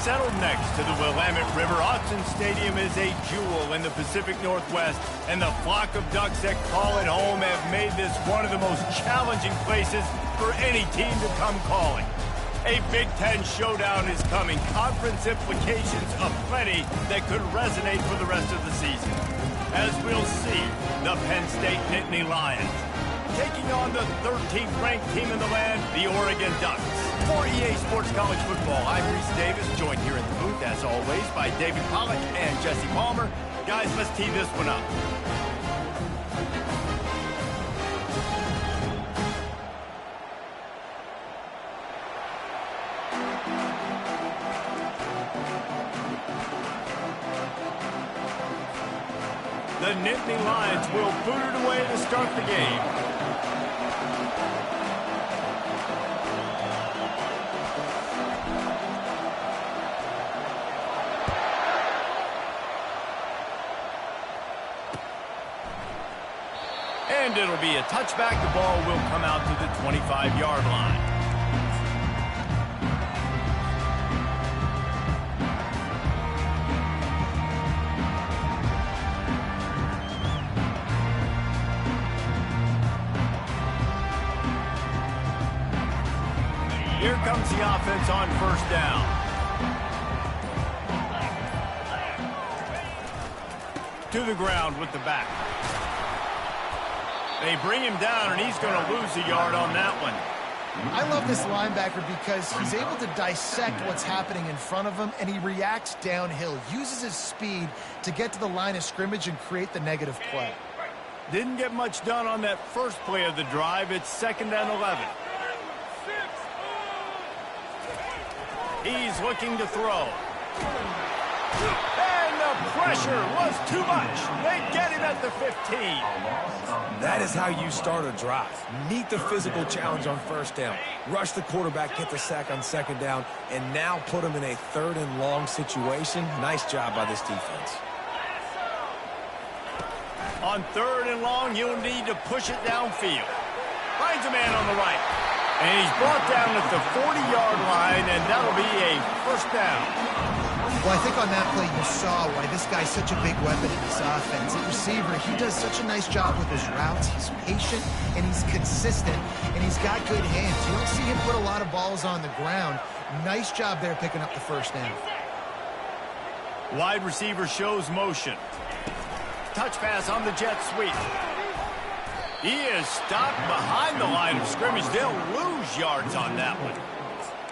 settled next to the Willamette River. Autzen Stadium is a jewel in the Pacific Northwest, and the flock of ducks that call it home have made this one of the most challenging places for any team to come calling. A Big Ten showdown is coming. Conference implications aplenty that could resonate for the rest of the season. As we'll see, the Penn State Nittany Lions taking on the 13th ranked team in the land, the Oregon Ducks. For EA Sports College Football, I'm Reese Davis, joined here in the booth, as always, by David Pollack and Jesse Palmer. Guys, let's tee this one up. The Nittany Lions will boot it away to start the game. And it'll be a touchback. The ball will come out to the 25-yard line. Here comes the offense on first down. To the ground with the back. They bring him down, and he's going to lose a yard on that one. I love this linebacker because he's able to dissect what's happening in front of him, and he reacts downhill, uses his speed to get to the line of scrimmage and create the negative play. Didn't get much done on that first play of the drive. It's 2nd and 11. He's looking to throw. And the pressure was too much. They get him at the 15. That is how you start a drive. Meet the physical challenge on first down. Rush the quarterback, get the sack on 2nd down, and now put him in a 3rd and long situation. Nice job by this defense. On 3rd and long, you'll need to push it downfield. Finds a man on the right. And he's brought down at the 40-yard line, and that'll be a 1st down. Well, I think on that play you saw why this guy's such a big weapon in this offense. At receiver, he does such a nice job with his routes. He's patient, and he's consistent, and he's got good hands. You don't see him put a lot of balls on the ground. Nice job there picking up the 1st down. Wide receiver shows motion. Touch pass on the jet sweep. He is stopped behind the line of scrimmage. They'll lose yards on that one.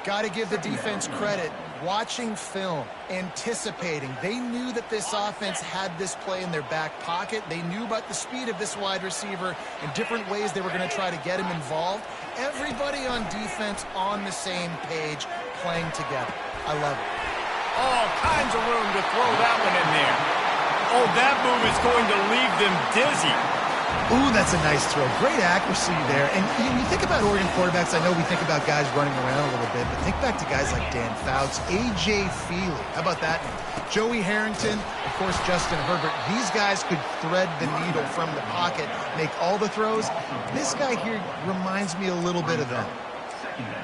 Got to give the defense credit. Watching film, anticipating. They knew that this offense had this play in their back pocket. They knew about the speed of this wide receiver and different ways they were going to try to get him involved. Everybody on defense on the same page, playing together. I love it. All kinds of room to throw that one in there. Oh, that move is going to leave them dizzy. Ooh, that's a nice throw. Great accuracy there. And you think about Oregon quarterbacks, I know we think about guys running around a little bit, but think back to guys like Dan Fouts, A.J. Feely. How about that name? Joey Harrington, of course, Justin Herbert. These guys could thread the needle from the pocket, make all the throws. This guy here reminds me a little bit of them.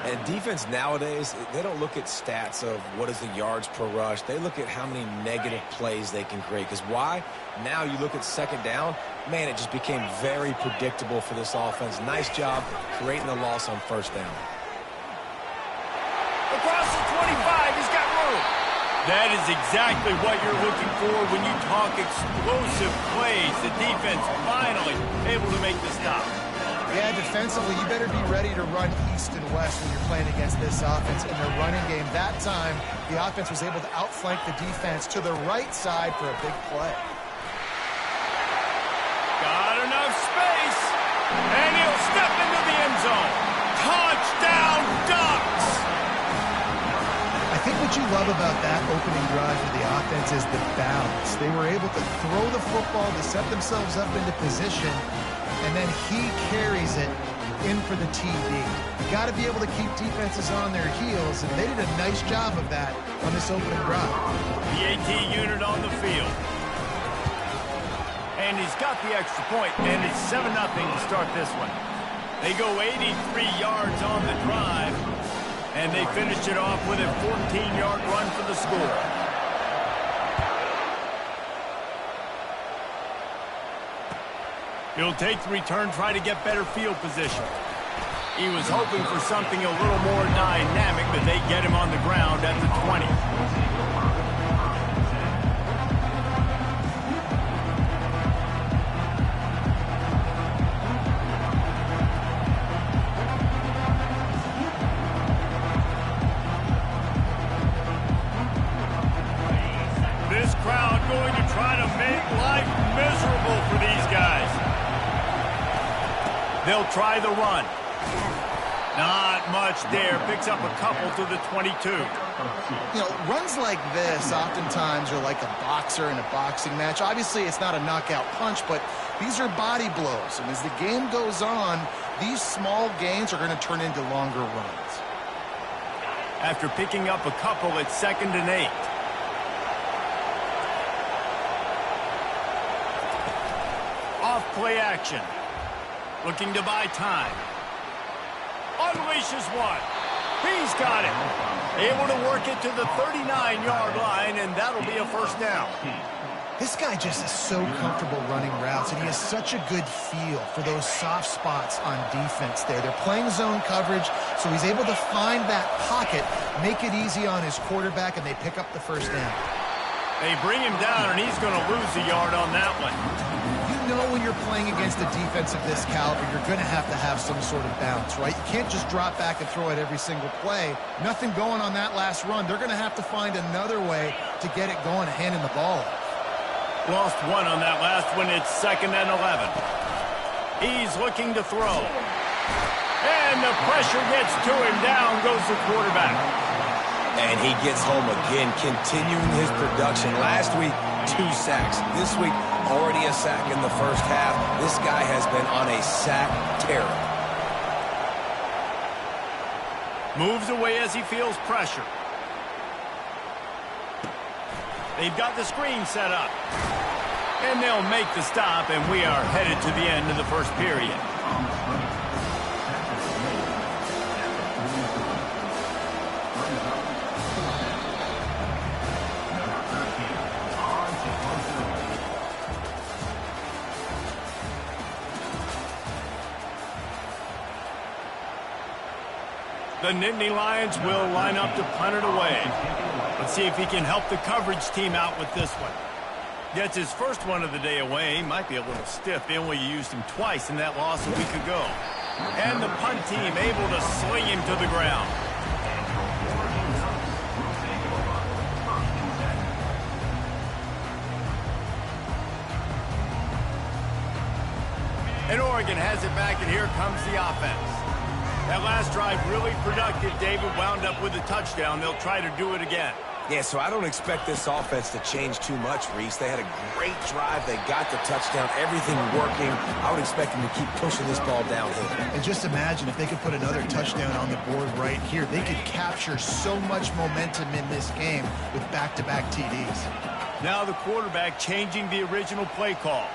And defense nowadays, they don't look at stats of what is the yards per rush. They look at how many negative plays they can create. Because why? Now you look at 2nd down, man, it just became very predictable for this offense. Nice job creating the loss on 1st down. Across the 25, he's got room. That is exactly what you're looking for when you talk explosive plays. The defense finally able to make the stop. Yeah, defensively, you better be ready to run east and west when you're playing against this offense in their running game. That time, the offense was able to outflank the defense to the right side for a big play. Got enough space, and he'll step into the end zone. Touchdown, Ducks! I think what you love about that opening drive for the offense is the balance. They were able to throw the football to set themselves up into position, and then he carries it in for the TD. You got to be able to keep defenses on their heels, and they did a nice job of that on this opening drive. The AT unit on the field. And he's got the extra point, and it's 7-0 to start this one. They go 83 yards on the drive, And they finished it off with a 14-yard run for the score. He'll take the return, try to get better field position. He was hoping for something a little more dynamic, but they get him on the ground at the 20. This crowd going to try to make life miserable for these guys. They'll try the run. Not much there. Picks up a couple to the 22. You know, runs like this oftentimes are like a boxer in a boxing match. Obviously, it's not a knockout punch, but these are body blows. And as the game goes on, these small gains are going to turn into longer runs. After picking up a couple, it's 2nd and 8. Off play action. Looking to buy time. Unleashes one. He's got it. Able to work it to the 39-yard line, and that'll be a first down. This guy just is so comfortable running routes, and he has such a good feel for those soft spots on defense there. They're playing zone coverage, so he's able to find that pocket, make it easy on his quarterback, and they pick up the first down. They bring him down, and he's going to lose a yard on that one. You know when you're playing against a defense of this caliber, you're going to have some sort of bounce, right? You can't just drop back and throw it every single play. Nothing going on that last run. They're going to have to find another way to get it going, handing the ball off. Lost one on that last one. It's 2nd and 11. He's looking to throw. And the pressure gets to him. Down goes the quarterback. And he gets home again, continuing his production. Last week, 2 sacks. This week, already a sack in the first half. This guy has been on a sack tear. Moves away as he feels pressure. They've got the screen set up. And they'll make the stop, and we are headed to the end of the first period. The Nittany Lions will line up to punt it away. Let's see if he can help the coverage team out with this one. Gets his first one of the day away. He might be a little stiff. They only used him twice in that loss a week ago. And the punt team able to sling him to the ground. And Oregon has it back, and here comes the offense. That last drive really productive. David wound up with a touchdown. They'll try to do it again. Yeah, so I don't expect this offense to change too much, Reese. They had a great drive. They got the touchdown. Everything working. I would expect them to keep pushing this ball downhill. And just imagine if they could put another touchdown on the board right here. They could capture so much momentum in this game with back-to-back TDs. Now the quarterback changing the original play call.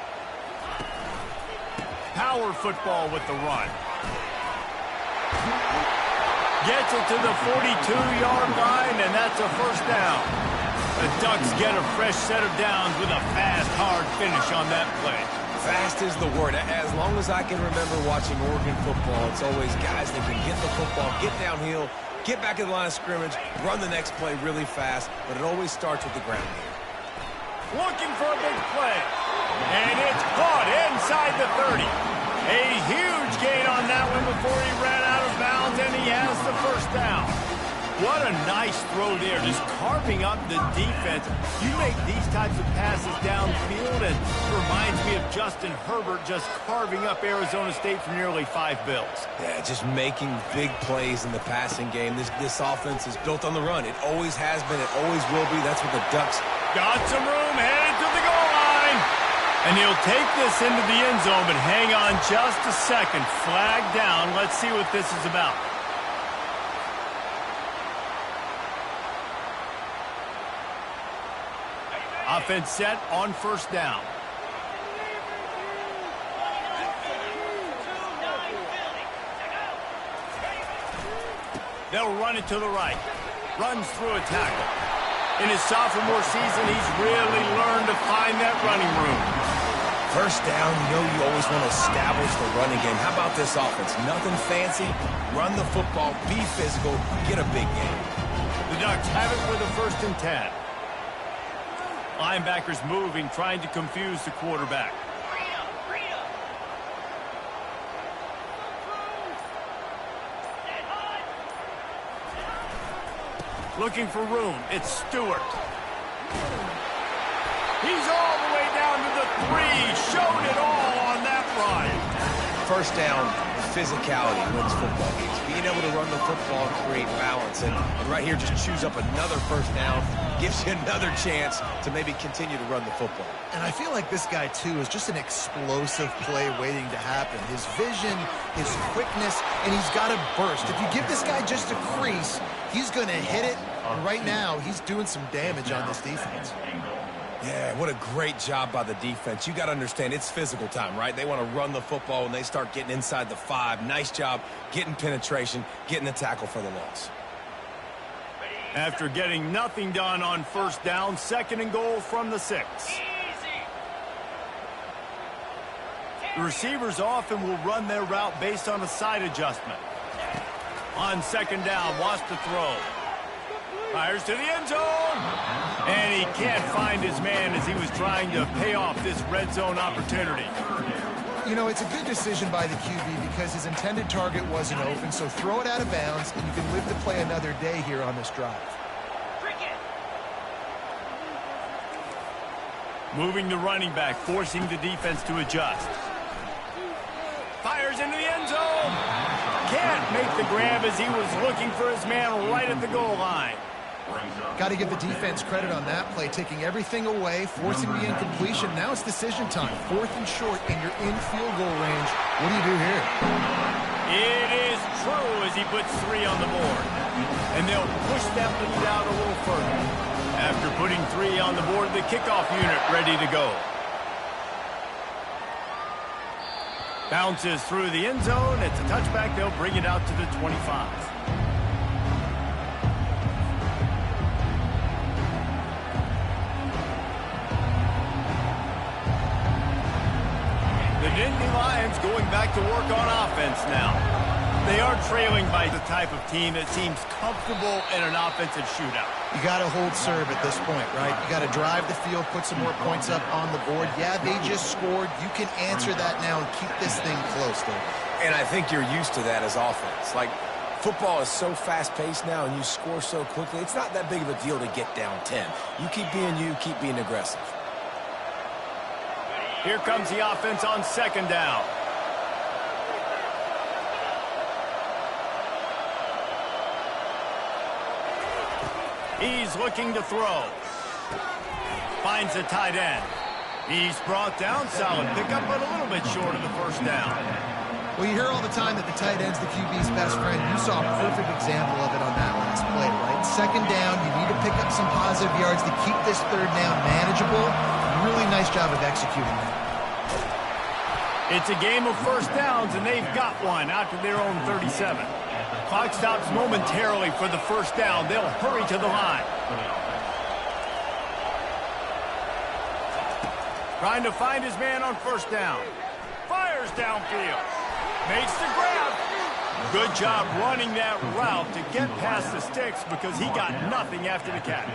Power football with the run. Gets it to the 42-yard line, and that's a first down. The Ducks get a fresh set of downs with a fast, hard finish on that play. Fast is the word. As long as I can remember watching Oregon football, it's always guys that can get the football, get downhill, get back in the line of scrimmage, run the next play really fast, but it always starts with the ground game. Looking for a big play. And it's caught inside the 30. A huge gain on that one before he ran out of bounds, and he has the first down. What a nice throw there, just carving up the defense. You make these types of passes downfield, and it reminds me of Justin Herbert just carving up Arizona State for nearly 5 bills. Yeah, just making big plays in the passing game. This offense is built on the run. It always has been. It always will be. That's what the Ducks... Got some room, headed to the goal line. And he'll take this into the end zone, but hang on just a second. Flag down. Let's see what this is about. Offense set on first down. They'll run it to the right. Runs through a tackle. In his sophomore season, he's really learned to find that running room. First down, you always want to establish the running game. How about this offense? Nothing fancy. Run the football, be physical, get a big game. The Ducks have it with a 1st and 10. Linebackers moving, trying to confuse the quarterback. Looking for room. It's Stewart. He's all the way down to the 3. Showed it all on that run. First down, physicality wins football games. Being able to run the football and create balance. And right here, just choose up another first down. Gives you another chance to maybe continue to run the football. And I feel like this guy, too, is just an explosive play waiting to happen. His vision, his quickness, and he's got a burst. If you give this guy just a crease, he's going to hit it. And right now, he's doing some damage on this defense. Yeah, what a great job by the defense. You got to understand, it's physical time, right? They want to run the football when they start getting inside the 5. Nice job getting penetration, getting the tackle for the loss. After getting nothing done on first down, 2nd and goal from the 6. The receivers often will run their route based on a side adjustment. On 2nd down, wants to throw. Fires to the end zone. And he can't find his man as he was trying to pay off this red zone opportunity. You know, it's a good decision by the QB because his intended target wasn't open, so throw it out of bounds, and you can live to play another day here on this drive. Moving the running back, forcing the defense to adjust. Fires into the end zone. Can't make the grab as he was looking for his man right at the goal line. Got to give the defense credit on that play, taking everything away, forcing the incompletion. Now it's decision time. 4th and short, and you're in field goal range. What do you do here? It is true as he puts 3 on the board. And they'll push that lead out a little further. After putting 3 on the board, the kickoff unit ready to go. Bounces through the end zone. It's a touchback. They'll bring it out to the 25. The Nittany Lions going back to work on offense now. They are trailing by the type of team that seems comfortable in an offensive shootout. You got to hold serve at this point, right? You got to drive the field, put some more points up on the board. Yeah, they just scored. You can answer that now and keep this thing close, though. And I think you're used to that as offense. Like, football is so fast-paced now and you score so quickly, it's not that big of a deal to get down 10. You keep being you, keep being aggressive. Here comes the offense on 2nd down. He's looking to throw. Finds the tight end. He's brought down. Solid pickup, but a little bit short of the 1st down. Well, you hear all the time that the tight end's the QB's best friend. You saw a perfect example of it on that last play, right? 2nd down, you need to pick up some positive yards to keep this 3rd down manageable. Really nice job of executing that. It's a game of 1st downs, and they've got one out to their own 37. Clock stops momentarily for the 1st down. They'll hurry to the line. Trying to find his man on 1st down. Fires downfield. Makes the grab. Good job running that route to get past the sticks because he got nothing after the catch.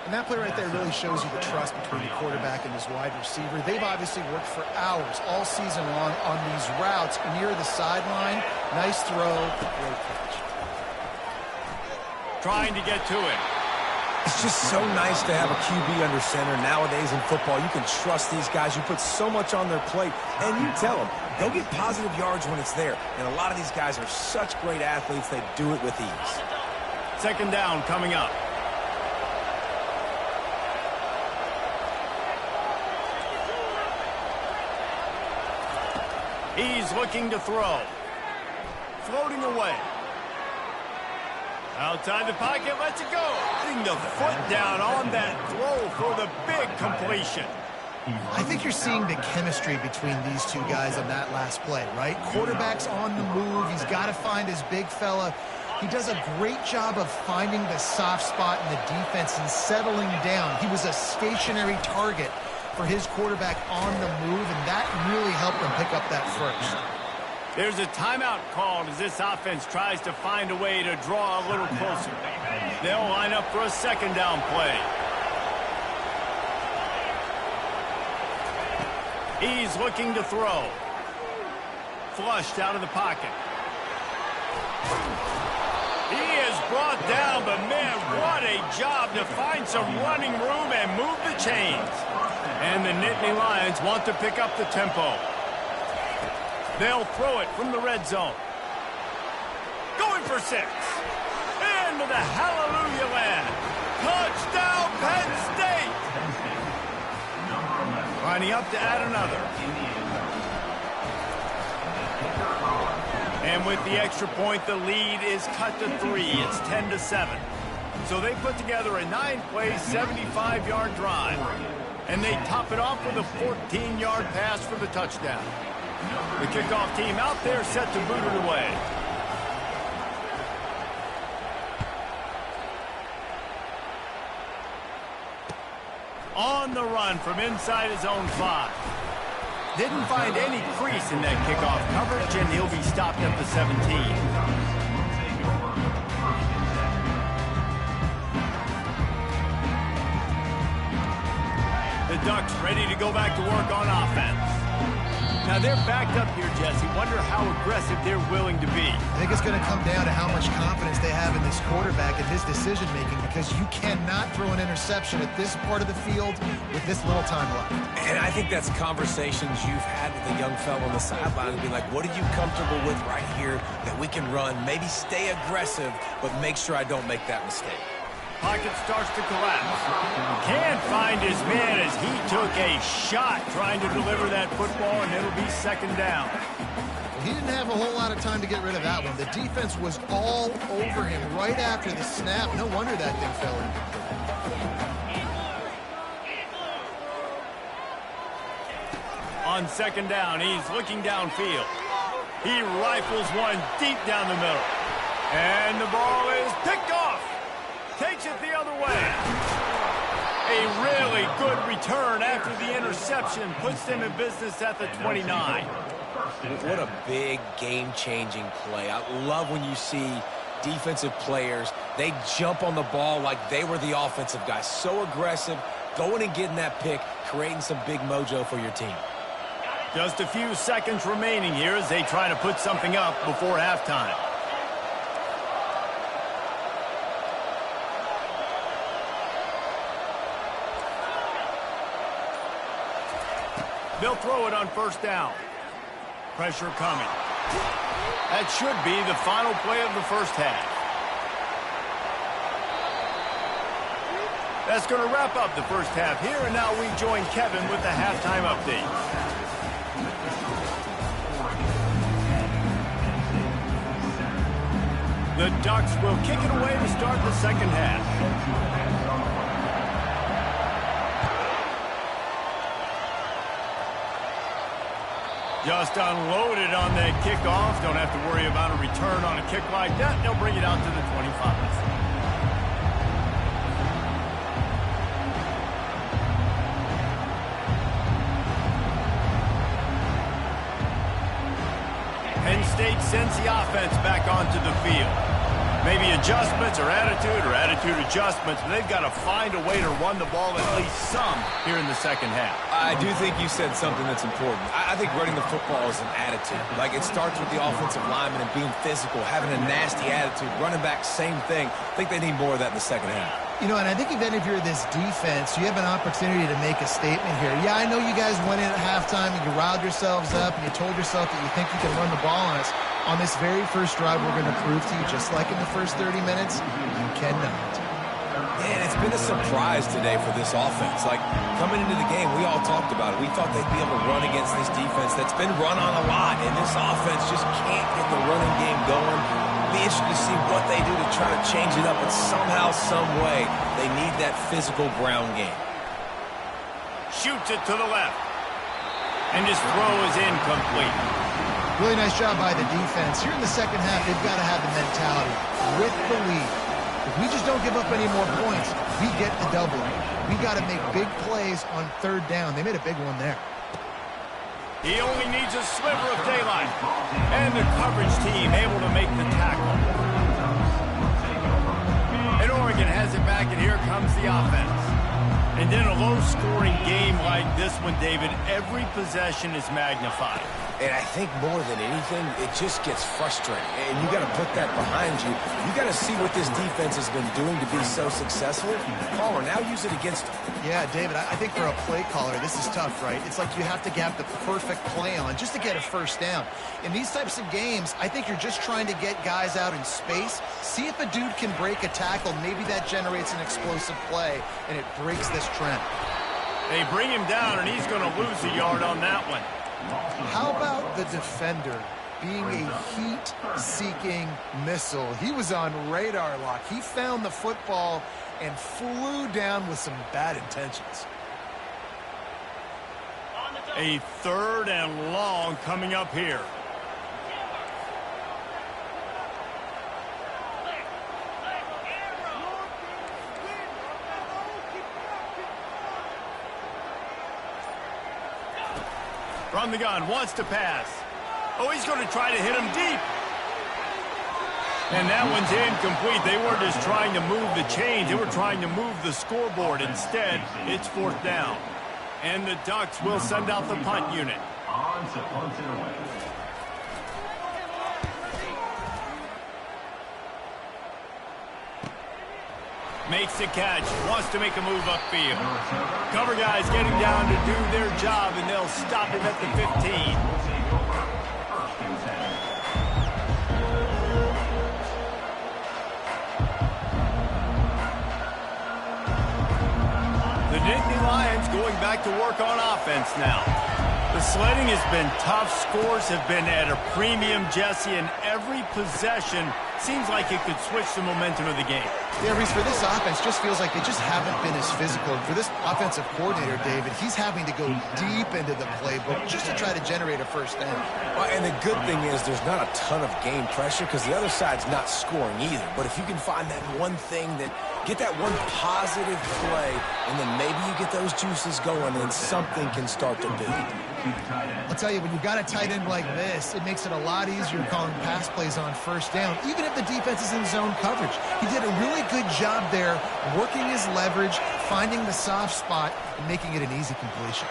And that play right there really shows you the trust between the quarterback and his wide receiver. They've obviously worked for hours all season long on these routes near the sideline. Nice throw, great catch. Trying to get to it. It's just so nice to have a QB under center. Nowadays in football, you can trust these guys. You put so much on their plate, and you tell them, they'll get positive yards when it's there. And a lot of these guys are such great athletes, they do it with ease. 2nd down coming up. He's looking to throw. Floating away. Outside the pocket, lets it go. Putting the foot down on that throw for the big completion. I think you're seeing the chemistry between these two guys on that last play, right? Quarterback's on the move. He's got to find his big fella. He does a great job of finding the soft spot in the defense and settling down. He was a stationary target for his quarterback on the move, and that really helped him pick up that first. There's a timeout called as this offense tries to find a way to draw a little closer. They'll line up for a second down play. He's looking to throw. Flushed out of the pocket. He is brought down, but man, what a job to find some running room and move the chains. And the Nittany Lions want to pick up the tempo. They'll throw it from the red zone. Going for 6. Into the hallelujah land. Touchdown, Penn State! Lining up to add another. And with the extra point, the lead is cut to 3. It's 10-7. So they put together a 9-play, 75-yard drive. And they top it off with a 14-yard pass for the touchdown. The kickoff team out there set to boot it away. On the run from inside his own 5. Didn't find any crease in that kickoff coverage, and he'll be stopped at the 17. The Ducks ready to go back to work on offense. Now they're backed up here, Jesse. Wonder how aggressive they're willing to be. I think it's going to come down to how much confidence they have in this quarterback and his decision-making, because you cannot throw an interception at this part of the field with this little time left. And I think that's conversations you've had with the young fellow on the sideline and be like, what are you comfortable with right here that we can run? Maybe stay aggressive, but make sure I don't make that mistake. Pocket starts to collapse. Can't find his man as he took a shot trying to deliver that football, and it'll be second down. Well, he didn't have a whole lot of time to get rid of that one. The defense was all over him right after the snap. No wonder that thing fell in. On second down, he's looking downfield. He rifles one deep down the middle. And the ball is picked off. Takes it the other way. A really good return after the interception puts them in business at the 29. What a big game-changing play. I love when you see defensive players, they jump on the ball like they were the offensive guys. So aggressive, going and getting that pick, creating some big mojo for your team. Just a few seconds remaining here as they try to put something up before halftime. They'll throw it on first down. Pressure coming. That should be the final play of the first half. That's going to wrap up the first half here, and now we join Kevin with the halftime update. The Ducks will kick it away to start the second half. Just unloaded on that kickoff. Don't have to worry about a return on a kick like that. They'll bring it out to the 25. Penn State sends the offense back onto the field. Maybe adjustments or attitude adjustments, but they've got to find a way to run the ball at least some here in the second half. I do think you said something that's important. I think running the football is an attitude. Like, it starts with the offensive lineman and being physical, having a nasty attitude. Running back, same thing. I think they need more of that in the second half. You know, and I think even if you're this defense, you have an opportunity to make a statement here. Yeah, I know you guys went in at halftime and you riled yourselves up and you told yourself that you think you can run the ball on us. On this very first drive, we're going to prove to you, just like in the first 30 minutes, you cannot. Man, it's been a surprise today for this offense. Like, coming into the game, we all talked about it. We thought they'd be able to run against this defense that's been run on a lot, and this offense just can't get the running game going. Be interested to see what they do to try to change it up, but somehow, some way, they need that physical ground game. Shoots it to the left. And his throw is incomplete. Really nice job by the defense. Here in the second half, they've got to have the mentality with the lead. If we just don't give up any more points, we get the double. We got to make big plays on third down. They made a big one there. He only needs a sliver of daylight. And the coverage team able to make the tackle. And Oregon has it back, and here comes the offense. And in a low-scoring game like this one, David, every possession is magnified. And I think more than anything, it just gets frustrating. And you got to put that behind you. You got to see what this defense has been doing to be so successful. Caller, now use it against them. Yeah, David, I think for a play caller, this is tough, right? It's like you have to have the perfect play on just to get a first down. In these types of games, I think you're just trying to get guys out in space, see if a dude can break a tackle. Maybe that generates an explosive play, and it breaks this trend. They bring him down, and he's going to lose a yard on that one. How about the defender being a heat-seeking missile? He was on radar lock. He found the football and flew down with some bad intentions. A 3rd and long coming up here. From the gun, wants to pass. Oh, he's going to try to hit him deep. And that one's incomplete. They weren't just trying to move the chains. They were trying to move the scoreboard. Instead, it's 4th down. And the Ducks will send out the punt unit. Makes the catch, wants to make a move upfield. Cover guys getting down to do their job, and they'll stop him at the 15. The Nittany Lions going back to work on offense now. The sledding has been tough. Scores have been at a premium, Jesse, and every possession seems like it could switch the momentum of the game. Yeah, Reese, for this offense, just feels like they just haven't been as physical. And for this offensive coordinator, David, he's having to go deep into the playbook just to try to generate a first down. Well, and the good thing is there's not a ton of game pressure because the other side's not scoring either. But if you can find that one thing that get that one positive play, and then maybe you get those juices going, and something can start to build. I'll tell you, when you've got a tight end like this, it makes it a lot easier calling pass plays on first down, even if the defense is in zone coverage. He did a really good job there, working his leverage, finding the soft spot, and making it an easy completion.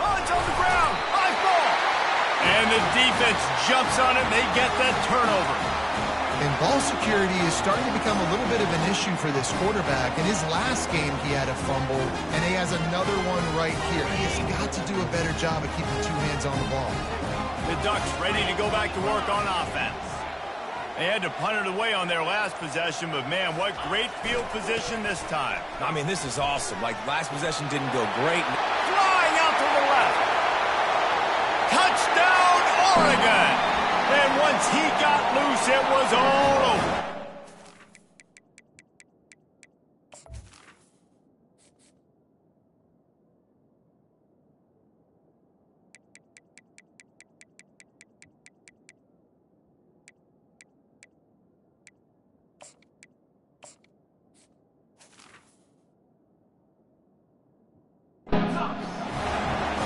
Oh, it's on the ground. High ball. And the defense jumps on it. They get that turnover. And ball security is starting to become a little bit of an issue for this quarterback. In his last game, he had a fumble, and he has another one right here. He has got to do a better job of keeping 2 hands on the ball. The Ducks ready to go back to work on offense. They had to punt it away on their last possession, but man, what great field position this time. I mean, this is awesome. Like, last possession didn't go great. Flying out to the left. Touchdown, Oregon! And once he got loose, it was all over.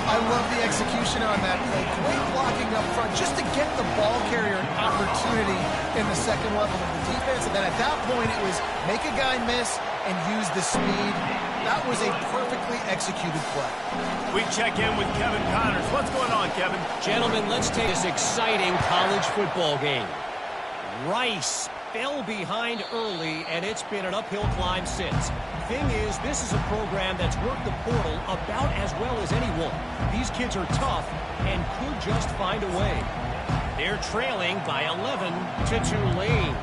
I love the execution on that play. Great blocking up front just to get the ball carrier an opportunity in the second level of the defense. And then at that point, it was make a guy miss and use the speed. That was a perfectly executed play. We check in with Kevin Connors. What's going on, Kevin? Gentlemen, let's take this exciting college football game. Rice fell behind early, and it's been an uphill climb since. Thing is, this is a program that's worked the portal about as well as anyone. These kids are tough and could just find a way. They're trailing by 11 to Tulane.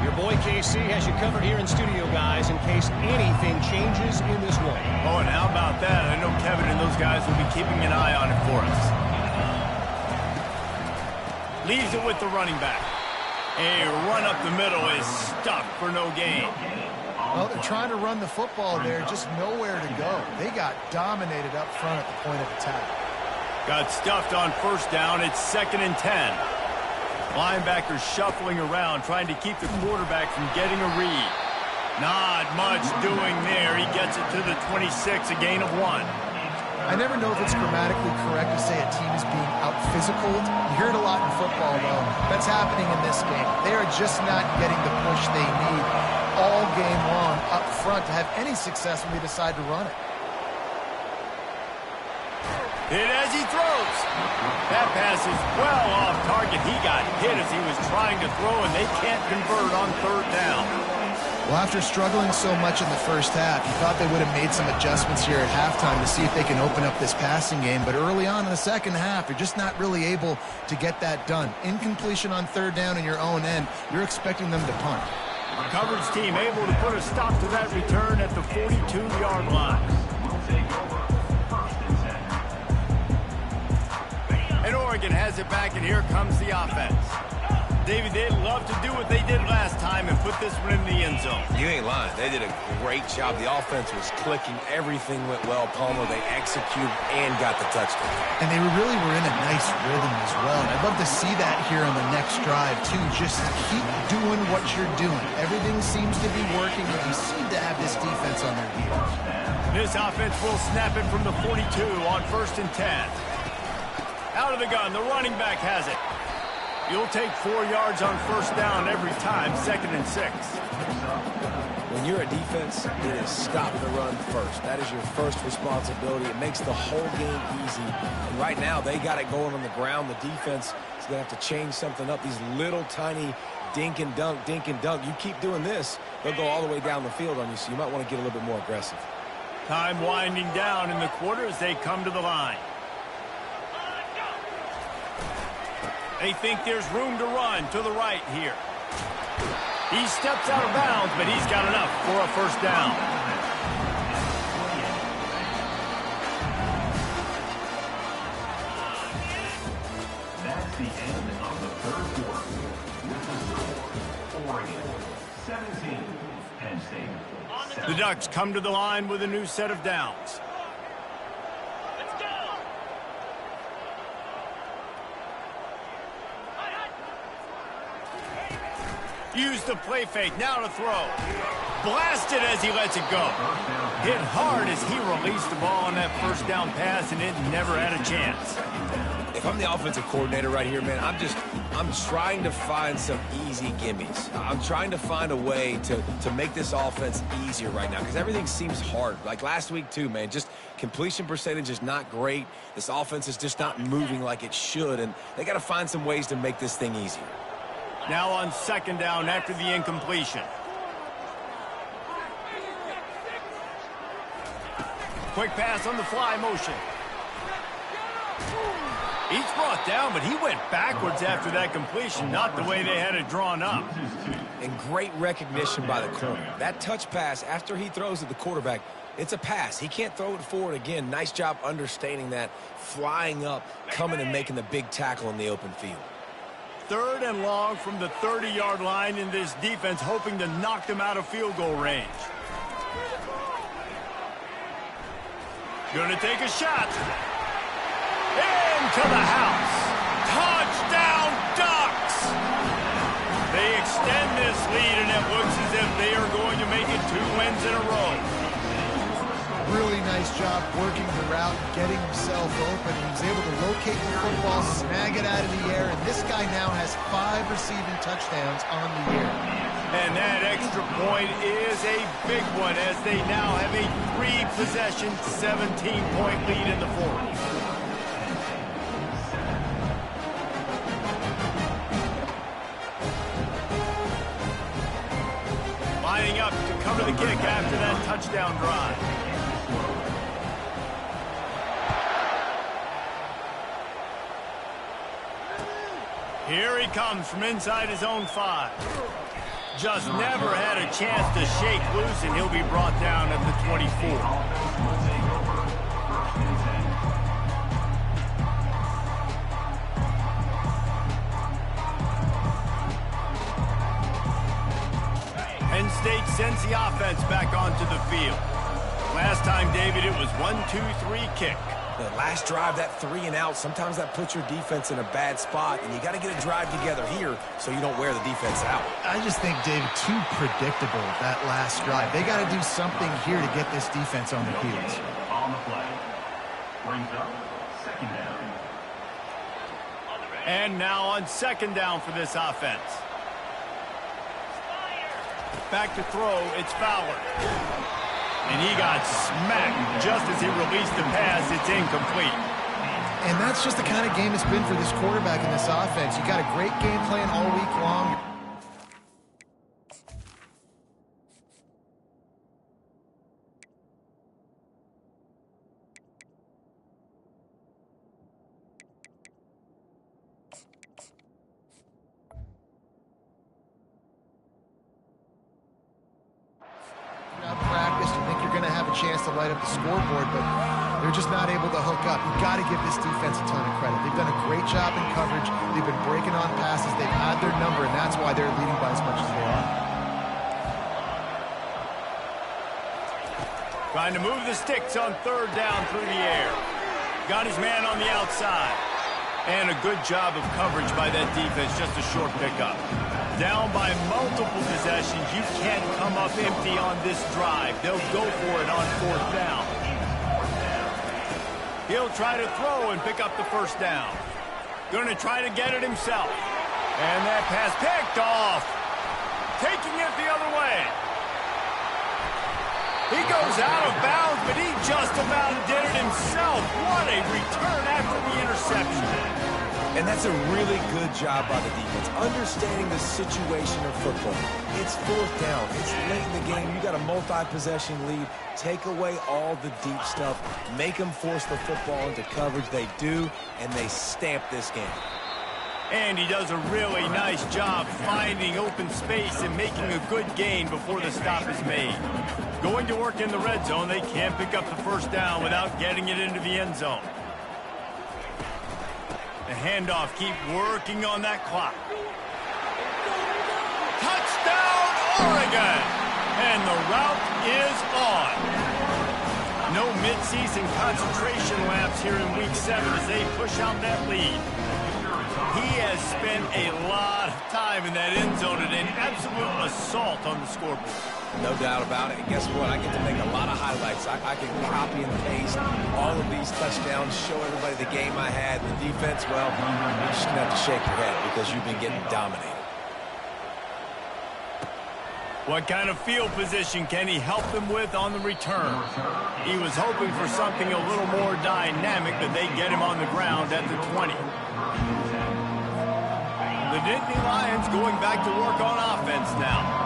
Your boy KC has you covered here in studio, guys, in case anything changes in this one. Oh, and how about that? I know Kevin and those guys will be keeping an eye on it for us. Leaves it with the running back. A run up the middle is stuck for no gain. Well, they're trying to run the football there, just nowhere to go. They got dominated up front at the point of attack. Got stuffed on first down. It's 2nd and 10. Linebacker shuffling around, trying to keep the quarterback from getting a read. Not much doing there. He gets it to the 26, a gain of 1. I never know if it's grammatically correct to say a team is being out-physicaled. You hear it a lot in football, though. That's happening in this game. They are just not getting the push they need all game long up front to have any success when they decide to run it. Hit as he throws. That pass is well off target. He got hit as he was trying to throw, and they can't convert on 3rd down. Well, after struggling so much in the first half, you thought they would have made some adjustments here at halftime to see if they can open up this passing game. But early on in the second half, you're just not really able to get that done. Incompletion on 3rd down in your own end, you're expecting them to punt. Coverage team able to put a stop to that return at the 42-yard line. And Oregon has it back, and here comes the offense. David, they'd love to do what they did last time and put this one in the end zone. You ain't lying. They did a great job. The offense was clicking. Everything went well. Palmer, they executed and got the touchdown. And they really were in a nice rhythm as well. And I'd love to see that here on the next drive, too. Just keep doing what you're doing. Everything seems to be working, and you seem to have this defense on their heels. This offense will snap it from the 42 on 1st and 10. Out of the gun, the running back has it. You'll take 4 yards on 1st down every time, 2nd and 6. When you're a defense, it is stop the run first. That is your first responsibility. It makes the whole game easy. And right now, they got it going on the ground. The defense is going to have to change something up. These little tiny dink and dunk, dink and dunk. You keep doing this, they'll go all the way down the field on you, so you might want to get a little bit more aggressive. Time winding down in the quarter as they come to the line. They think there's room to run to the right here. He steps out of bounds, but he's got enough for a 1st down. That's the end of the 3rd quarter. With the score, Oregon 17, Penn State 7. The Ducks come to the line with a new set of downs. Use the play fake, now to throw. Blasted as he lets it go. Hit hard as he released the ball on that 1st down pass, and it never had a chance. If I'm the offensive coordinator right here, man, I'm trying to find some easy gimmies. I'm trying to find a way to make this offense easier right now because everything seems hard. Like last week too, man, just completion percentage is not great. This offense is just not moving like it should, and they got to find some ways to make this thing easier. Now on 2nd down after the incompletion. Quick pass on the fly motion. He's brought down, but he went backwards after that completion, not the way they had it drawn up. And great recognition by the corner. That touch pass after he throws at the quarterback, it's a pass. He can't throw it forward again. Nice job understanding that, flying up, coming and making the big tackle in the open field. 3rd and long from the 30-yard line, in this defense hoping to knock them out of field goal range. Gonna take a shot. Into the house. Touchdown, Ducks! They extend this lead, and it looks as if they are going to make it 2 wins in a row. Really nice job working the route, getting himself open. He was able to locate the football, snag it out of the air, and this guy now has 5 receiving touchdowns on the year. And that extra point is a big one as they now have a 3-possession, 17-point lead in the 4th. Lining up to cover the kick after that touchdown drive. Here he comes from inside his own 5. Just never had a chance to shake loose, and he'll be brought down at the 24. Penn State sends the offense back onto the field. Last time, David, it was 1-2-3 kick. The last drive, that 3 and out, sometimes that puts your defense in a bad spot, and you got to get a drive together here so you don't wear the defense out. I just think, David, too predictable, that last drive. They got to do something here to get this defense on their heels. On the play. Brings up second down. And now on second down for this offense. Back to throw, it's Fowler. And he got smacked just as he released the pass. It's incomplete. And that's just the kind of game it's been for this quarterback in this offense. You got a great game plan all week long. Practice, you think you're going to have a chance to light up the scoreboard, but they're just not able to hook up. You've got to give this defense a ton of credit. They've done a great job in coverage. They've been breaking on passes. They've had their number, and that's why they're leading by as much as they are. Trying to move the sticks on third down through the air. Got his man on the outside. And a good job of coverage by that defense, just a short pickup. Down by multiple possessions, you can't come up empty on this drive. They'll go for it on fourth down. He'll try to throw and pick up the first down. Going to try to get it himself. And that pass picked off. Taking it the other way. He goes out of bounds, but he just about did it himself. What a return after the interception. And that's a really good job by the defense, understanding the situation of football. It's fourth down. It's late in the game. You got a multi-possession lead. Take away all the deep stuff. Make them force the football into coverage. They do, and they stamp this game. And he does a really nice job finding open space and making a good gain before the stop is made. Going to work in the red zone, they can't pick up the first down without getting it into the end zone. The handoff, keep working on that clock. Touchdown, Oregon! And the route is on. No midseason concentration laps here in Week 7 as they push out that lead. He has spent a lot of time in that end zone and an absolute assault on the scoreboard. No doubt about it. And guess what? I get to make a lot of highlights. I can copy and paste all of these touchdowns, show everybody the game I had. The defense, well, you're just going to have to shake your head because you've been getting dominated. What kind of field position can he help them with on the return? He was hoping for something a little more dynamic, but they get him on the ground at the 20. The Nittany Lions going back to work on offense now.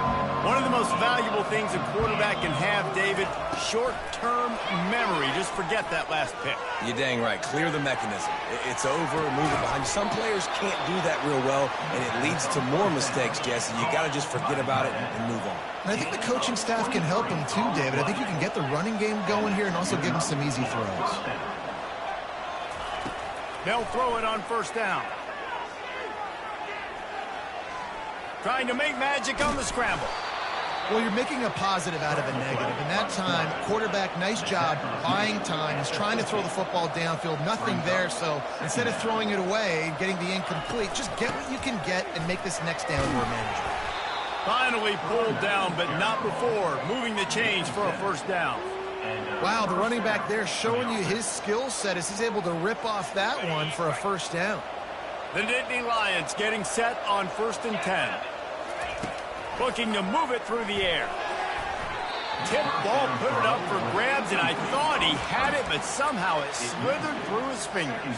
One of the most valuable things a quarterback can have, David, short-term memory. Just forget that last pick. You're dang right. Clear the mechanism. It's over, move it behind you. Some players can't do that real well, and it leads to more mistakes, Jesse. You got to just forget about it and move on. And I think the coaching staff can help him too, David. I think you can get the running game going here and also give him some easy throws. They'll throw it on first down. Trying to make magic on the scramble. Well, you're making a positive out of a negative. And that time, quarterback, nice job, buying time. He's trying to throw the football downfield. Nothing there, so instead of throwing it away and getting the incomplete, just get what you can get and make this next down more manageable. Finally pulled down, but not before. Moving the chains for a first down. Wow, the running back there showing you his skill set as he's able to rip off that one for a first down. The Nittany Lions getting set on 1st and 10. Looking to move it through the air. Tip ball, put it up for grabs, and I thought he had it, but somehow it slithered through his fingers.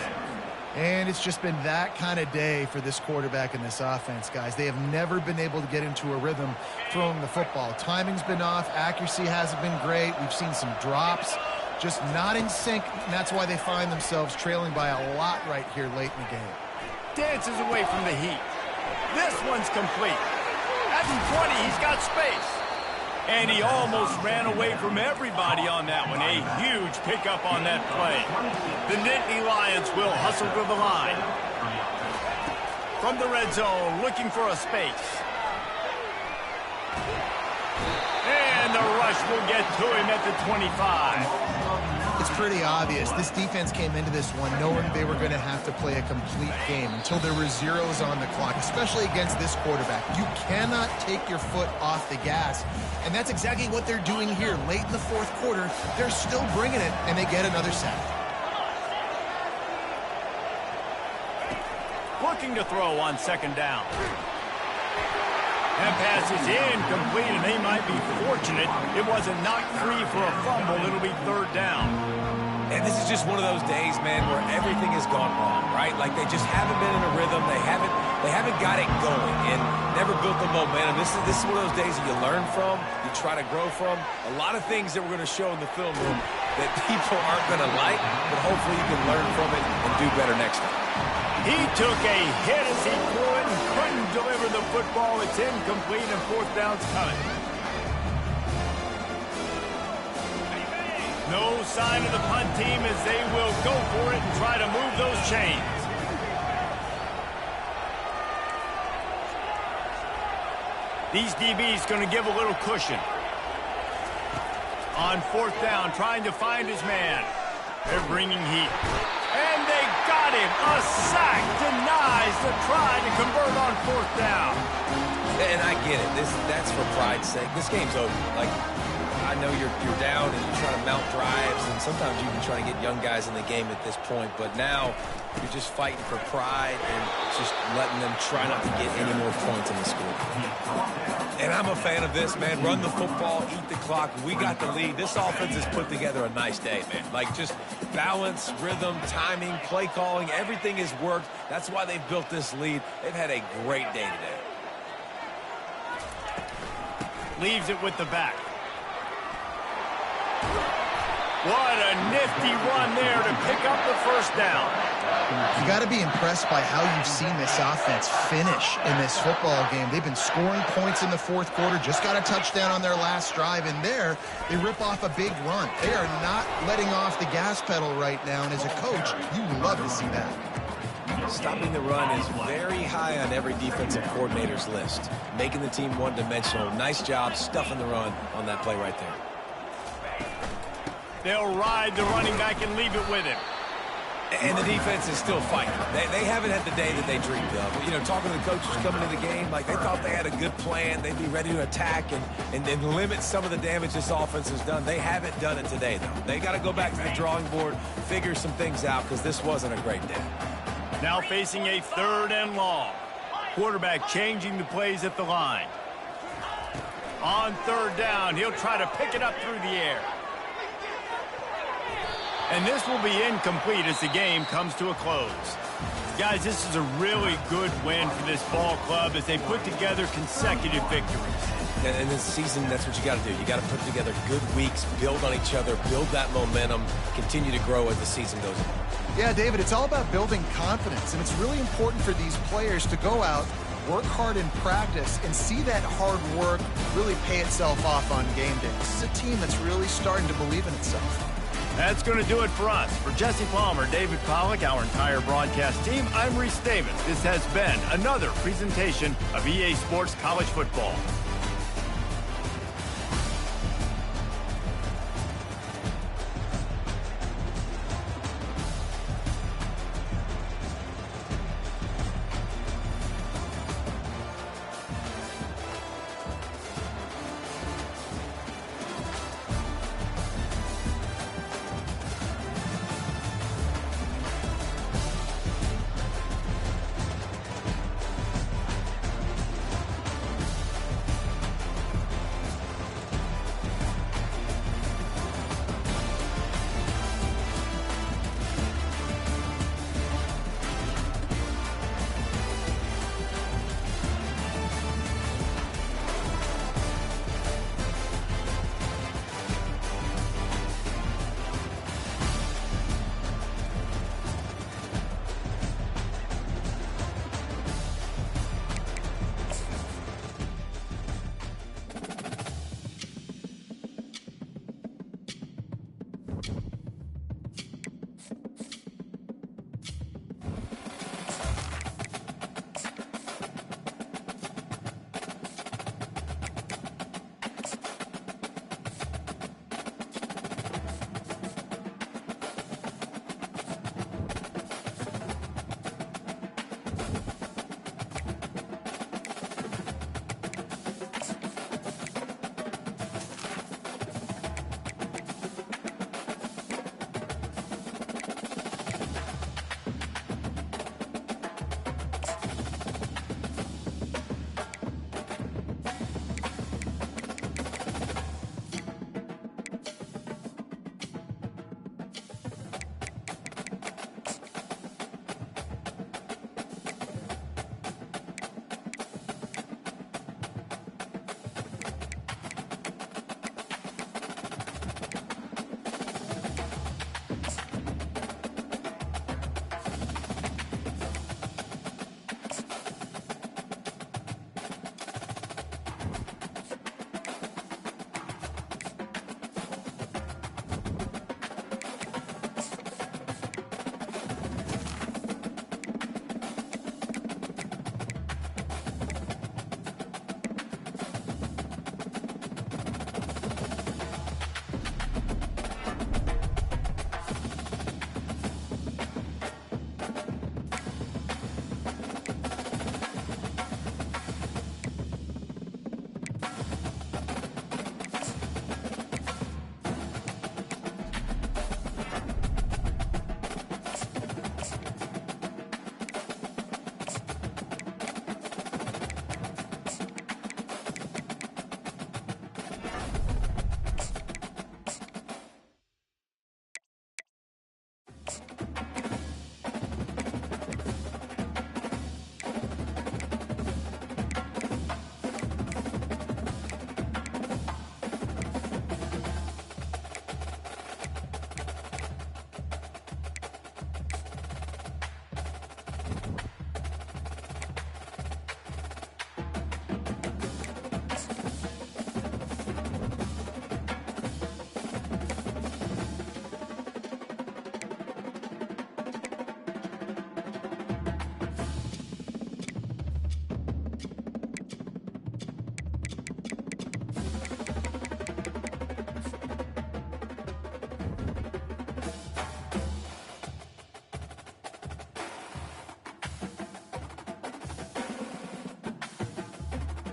And it's just been that kind of day for this quarterback and this offense, guys. They have never been able to get into a rhythm throwing the football. Timing's been off. Accuracy hasn't been great. We've seen some drops. Just not in sync, and that's why they find themselves trailing by a lot right here late in the game. Dances away from the heat. This one's complete. At the 20, he's got space. And he almost ran away from everybody on that one. A huge pickup on that play. The Nittany Lions will hustle to the line. From the red zone, looking for a space. And the rush will get to him at the 25. It's it's pretty obvious. This defense came into this one knowing they were going to have to play a complete game until there were zeros on the clock, especially against this quarterback. You cannot take your foot off the gas, and that's exactly what they're doing here. Late in the fourth quarter, they're still bringing it, and they get another sack. Looking to throw on second down. That pass is incomplete, and they might be fortunate it wasn't knocked free for a fumble. It'll be third down. And this is just one of those days, man, where everything has gone wrong, right? Like they just haven't been in a rhythm. They haven't got it going and never built the momentum. This is one of those days that you learn from, you try to grow from. A lot of things that we're going to show in the film room that people aren't going to like, but hopefully you can learn from it and do better next time. He took a hit as he threw it and couldn't deliver the football. It's incomplete and fourth down's coming. No sign of the punt team as they will go for it and try to move those chains. These DBs going to give a little cushion. On fourth down, trying to find his man. They're bringing heat. And they got him. A sack denies the try to convert on fourth down. And I get it. That's for pride's sake. This game's over. Like, I know you're down and you're trying to mount drives, and sometimes you can try to get young guys in the game at this point, but now you're just fighting for pride and just letting them try not to get any more points in the score. And I'm a fan of this, man. Run the football, eat the clock. We got the lead. This offense has put together a nice day, man. Like, just balance, rhythm, timing, play calling, everything has worked. That's why they've built this lead. They've had a great day today. Leaves it with the back. What a nifty run there to pick up the first down. You got to be impressed by how you've seen this offense finish in this football game. They've been scoring points in the fourth quarter, just got a touchdown on their last drive, and there they rip off a big run. They are not letting off the gas pedal right now, and as a coach, you love to see that. Stopping the run is very high on every defensive coordinator's list. Making the team one-dimensional. Nice job stuffing the run on that play right there. They'll ride the running back and leave it with him. And the defense is still fighting. They haven't had the day that they dreamed of. You know, talking to the coaches coming to the game, like they thought they had a good plan. They'd be ready to attack and limit some of the damage this offense has done. They haven't done it today, though. They got to go back to the drawing board, figure some things out, because this wasn't a great day. Now facing a third and long. Quarterback changing the plays at the line. On third down, he'll try to pick it up through the air. And this will be incomplete as the game comes to a close. Guys, this is a really good win for this ball club as they put together consecutive victories. And in this season, that's what you got to do. You got to put together good weeks, build on each other, build that momentum, continue to grow as the season goes on. Yeah, David, it's all about building confidence, and it's really important for these players to go out, work hard in practice, and see that hard work really pay itself off on game day. This is a team that's really starting to believe in itself. That's going to do it for us. For Jesse Palmer, David Pollack, our entire broadcast team, I'm Reese Davis. This has been another presentation of EA Sports College Football.